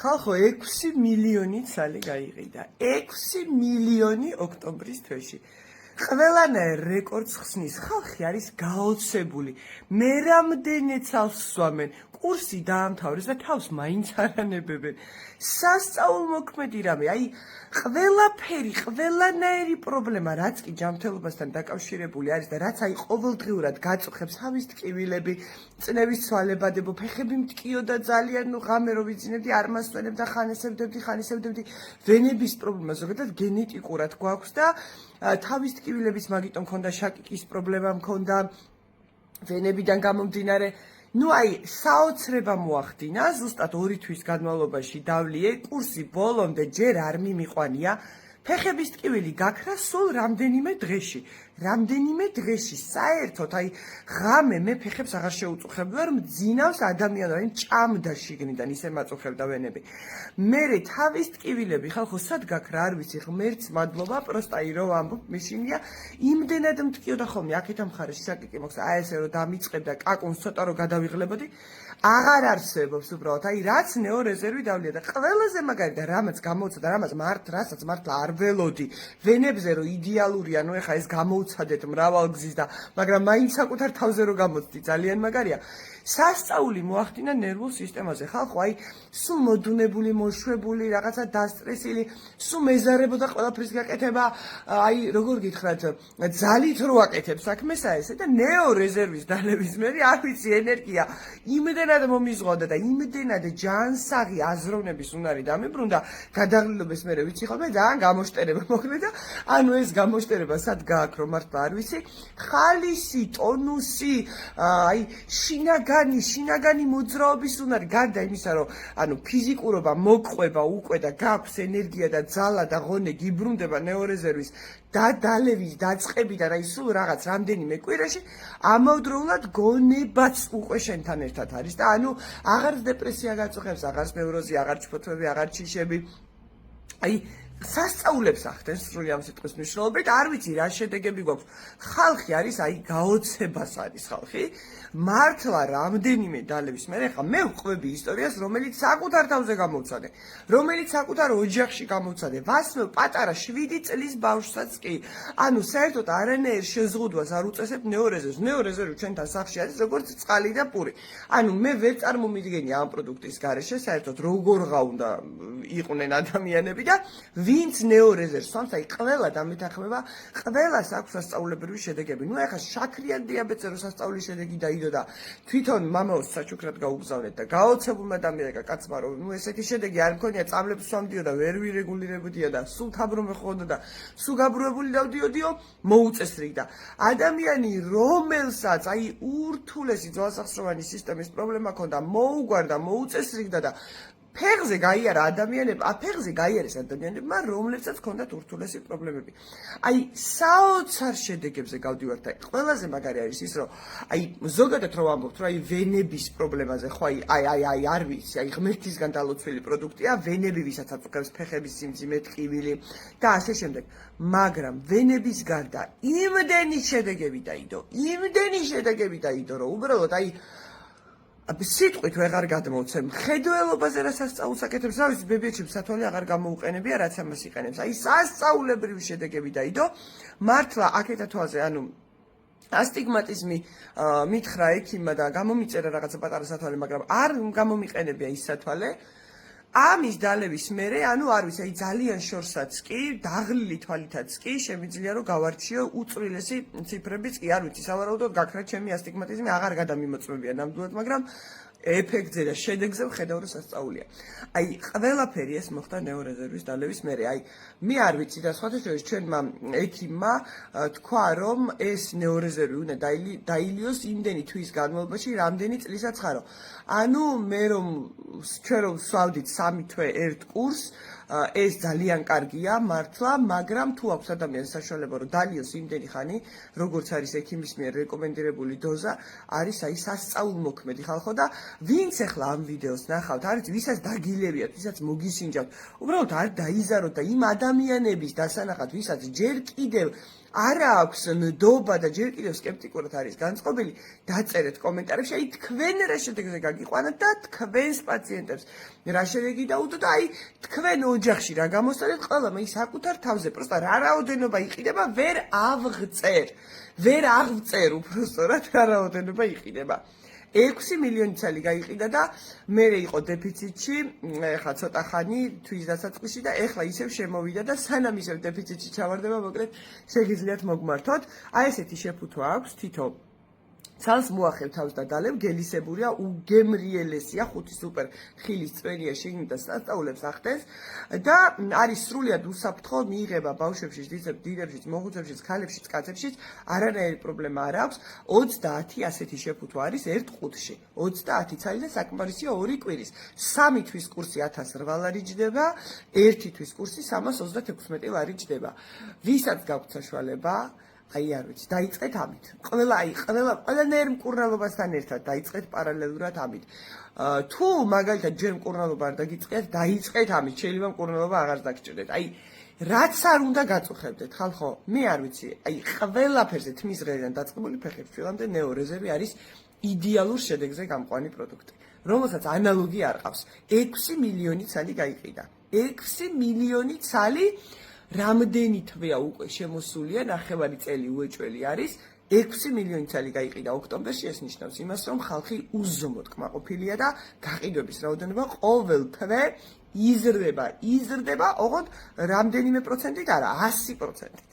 ხალხო 6 მილიონი ცალი გაიყიდა. 6 მილიონი ოქტომბრის თვეში. ყველანაირ რეკორდს ხსნის. ხალხი არის გაოცებული. მე რამდენი ცალს სვამენ. კურსი დაამთავრეს და თავს მაინც არ ანებებენ. სასწაულმოქმედი რამე, აი ყველაფერი, ყველანაირი პრობლემა, რაც კი ჯანმრთელობასთან დაკავშირებული არის და რაც აი ყოველდღიურად გაწუხებს თავის ტკივილები, წნევის ცვალებადებო, ფეხები მტკიოდა ძალიან, ღამე რო ვიძინებდი, არ მასვენებ და ხანისებდებდი, ვენების პრობლემა ზოგადად გენეტიკურად გვაქვს და თავის ტკივილების მაგიტომ მქონდა შაკიკის პრობლემა მქონდა ვენებიდან გამომდინარე. ნუ აი საოცრება მოახდინა, ზუსტად 2 თვის განმავლობაში დავლიე, კურსი ბოლომდე ჯერ არ მიმიყვანია, ფეხების ტკივილი გაქრა სულ რამდენიმე დღეში, საერთოდ აი ღამე მე ფეხებს აღარ შეუწუხებდი, ვარ მძინავს ადამიანს, აი ჭამდა შიგნიდან ისე მაწუხებდა ვენები. მერე თავის ტკივილები ხალხო სად გაქრა არ ვიცი, ღმერთს მადლობა, პროსტა აი რო ვამბობ, მისინია იმდენად მტკიოდა ხოლმე აქეთ ამ მხარეში საკიკი მოხდა, აი ესე რომ დამიწყებდა კაკუნს ცოტა რომ გადავიღლებოდი, აღარ არსებობს უბრალოდ, აი რაც ნეორეზერვი დავლია და ყველაზე მაგარი და რამაც გამოუცა და რასაც მართლა არ ველოდი, ვენებზე რომ იდეალურია, ნუ ეხა ეს გამოუცადეთ მრავალგზის და მაგრამ მაინც საკუთარ თავზე რომ გამოცდი, ძალიან მაგარია. სასწაული მოახდინა ნერვულ სისტემაზე. ხალხო აი სულ მოდუნებული, მოშვებული, რაღაცა დასტრესილი, სულ მეზარებოდა ყველაფრის გაკეთება, აი როგორ გითხრათ, ძალით რო აკეთებ საქმესა ესე და ნეორეზერვის დალევის მერე არ ვიცი ენერგია იმდენად მომიზღოდა და იმდენად ჯანსაღი აზროვნების უნარი დამიბრუნდა, გადაღლილობის მერე ვიცი ხოლმე ძალიან გამოშტერება მოხდა და ანუ ეს გამოშტერება სად გააქრო მართლა არ ვიცი, ხალისი, ტონუსი, აი შინაგანი მოძრაობის უნარი, გარდა იმისა, რომ ანუ ფიზიკურობა მოყვება უკვე და გაქვს ენერგია და ძალა და ღონე გიბრუნდება ნეორეზერვის დალევის დაწყებიდან, აი სულ რაღაც რამდენიმე კვირაში, ამავდროულად გონებაც უკვე შენთან ერთად არის და ანუ აღარ დეპრესია გაწუხებს, აღარ ნევროზი, აღარ ჩფოთვები, აღარ ჩიშები. აი სასწაულებს ახდენს სრული ამ სიტყვის მნიშვნელობით, არ ვიცი რა შედეგები გვაქვს. ხალხი არის, აი გაოცებას არის ხალხი. მართლა რამდენიმე დალევის მერე ხა მე ვყვები ისტორიას, რომელიც საკუთარ თავზე გამოვცადე, რომელიც საკუთარ ოჯახში გამოვცადე, ვასმევ პატარა 7 წლის ბავშვსაც კი. ანუ საერთოდ არანაირ შეზღუდვას არ უწესებ ნეორეზერვს. ნეორეზერვი ჩვენთან სახლში არის როგორც წყალი და პური. ანუ მე ვერ წარმომიდგენი ამ პროდუქტის გარეშე საერთოდ როგორღა უნდა იყვნენ ადამიანები და ვინც ნეორეზერვს სვამს, აი ყველა დამეთანხმება, ყველას აქვს სასწაულებრივი შედეგები. ნუ ეხა შაქრიან დიაბეტზე რო სასწაულის შედეგი დაიდო და თვითონ მამაოს საჩუქრად გაუგზავნეთ და გაოცებულმა დამიეკა კაცმა, რომ ნუ ესეთი შედეგი არ მქონია, წამლებს სვამდიო და ვერ ვირეგულირებდია და სულ თაბრომე ხოვდა და სულ გაბრუებული დავდიოდიო, მოუწესრიგდა. ადამიანი, რომელსაც აი ურთულესი ძვალსახსროვანი სისტემის პრობლემა ჰქონდა, მოუგვარდა, მოუწესრიგდა და ფეხზე გაიარა ადამიანებმა, რომლებსაც ჰქონდათ ურთულესი პრობლემები. აი საოცარ შედეგებზე გავდივართ და ყველაზე მაგარი არის ის, რომ აი ზოგადად რო ვამბობთ, რომ აი ვენების პრობლემაზე, ხო აი არ ვიცი, აი ღმერთისგან დალოცვილი პროდუქტია, ვენები ვისაც აწუხებს ფეხების სიმძიმე, ტკივილი და ასე შემდეგ. მაგრამ ვენების გარდა იმდენი შედეგები დაიდო, რომ უბრალოდ აი სიტყვით ვეღარ გადმოვცემ. ხედველობაზე რა სასწაულს აკეთებს, რა ვიცი, ბებიაჩემ სათვალე აღარ გამოუყენებია, რაც ამას იყენებს. აი სასწაულებრივი შედეგები დაიდო. მართლა აქეთა თვალზე, ანუ ასტიგმატიზმი მითხრა ექიმმა და გამომიწერა რაღაცა პატარა სათვალე, მაგრამ არ გამომიყენებია ის სათვალე. ამის დალევის მერე, ანუ არ ვიცი, აი ძალიან შორსაც კი, დაღლილი თვალითაც კი, შემიძლია რომ გავარჩიო უწვრილესი ციფრებიც კი, არ ვიცი, სავარაუდოდ გაქრა ჩემი ასტიგმატიზმი, აღარ გადამიმოწმებია ნამდვილად, მაგრამ ეფექტზე და შედეგზე ვხედავ რომ სასწაულია. აი ყველაფერი ეს მოხდა ნეორეზერვის დალევის მერე. აი მე არ ვიცი და სხვათა შორის ჩვენმა ექიმმა თქვა რომ ეს ნეორეზერვი უნდა დაილიოს იმდენი თვის განმავლობაში, რამდენი წლისაც ხარო. ანუ მე ჩვენ რომ ვსვავდით 3 თვე ერთ კურსს, ეს ძალიან კარგია მართლა, მაგრამ თუ აქვს ადამიანს საშუალება რომ დალიოს იმდენი ხანი, როგორც არის ექიმის მიერ რეკომენდირებული დოზა, არის აი სასწაულმოქმედი ხალხო და ვინც ახლა ამ ვიდეოს ნახავთ, არის ვისაც დაგილებიათ, ვისაც მოგისინჯავთ, უბრალოდ არ დაიზაროთ და იმ ადამიანების დასანახად, ვისაც ჯერ კიდევ არა აქვს ნდობა და ჯერ კიდევ სკეპტიკურად არის განწყობილი, დაწერეთ კომენტარებში, აი თქვენ რა შედეგზე გაგიყვანათ და თქვენს პაციენტებს რა შედეგი დაუდო და აი თქვენ ოჯახში რა გამოსწორეთ, ყველა მე საკუთარ თავზე, პროსტა რა რაოდენობა იყიდება, ვერ აღწერ უბრალოდ რა რაოდენობა იყიდება. 6 მილიონი ცალი გაიყიდა და მე იყო დეფიციტში, ეხლა ცოტა ხანი თვის დასაწყისში და ეხლა ისევ შემოვიდა და სანამ ისევ დეფიციტში ჩავარდება, მოკლედ შეგიძლიათ მოგმართოთ. აი ესეთი შეფუთვა აქვს თითო. ცალს მოახევ თავს და დალევ, გელისებულია, უგემრიელესია, 5 სუპერ ხილის წვენია, შეგნით და სასწაულებს ახდენს და არის სრულიად უსაფრთხო, მიიღება ბავშვებშიც, დიდებშიც, მოხუცებშიც, ქალებშიც, კაცებშიც, არანაირი პრობლემა არ აქვს. 30 ასეთი შეფუთვა არის ერთ ყუთში. 30 ცალი და საკმარისია 2 კვირის. 3 თვის კურსი 1008 ლარი ჯდება, 1 თვის კურსი 336 ლარი ჯდება. ვისაც გაქვთ საშუალება, აი არ ვიცი, დაიწყეთ ამით. ყველანაირ მკურნალობასთან ერთად დაიწყეთ პარალელურად ამით. თუ მაგალითად ჯერ მკურნალობა არ დაგიწყეთ, დაიწყეთ ამით, შეიძლება მკურნალობა აღარ დაგჭირდეთ. აი რაც არ უნდა გაწუხებდეთ, ხალხო, მე არ ვიცი, აი ყველაფერზე თმის ღერიდან დაწყებული ფეხებს ფილამდე ნეო რეზერვი არის იდეალურ შედეგზე გამყვანი პროდუქტი, რომელსაც ანალოგი არ ყავს. 6 მილიონი ცალი გაიყიდა. 6 მილიონი ცალი რამდენი თვეა უკვე შემოსულია, ნახევარი წელი უეჭველი არის, 6 მილიონი ცალი გაიყიდა ოქტომბერში, ეს ნიშნავს იმას, რომ ხალხი უზომოდ კმაყოფილია და გაყიდვების რაოდენობა ყოველ თვე იზრდება, ოღონდ რამდენიმე პროცენტით არა, 100%-ით.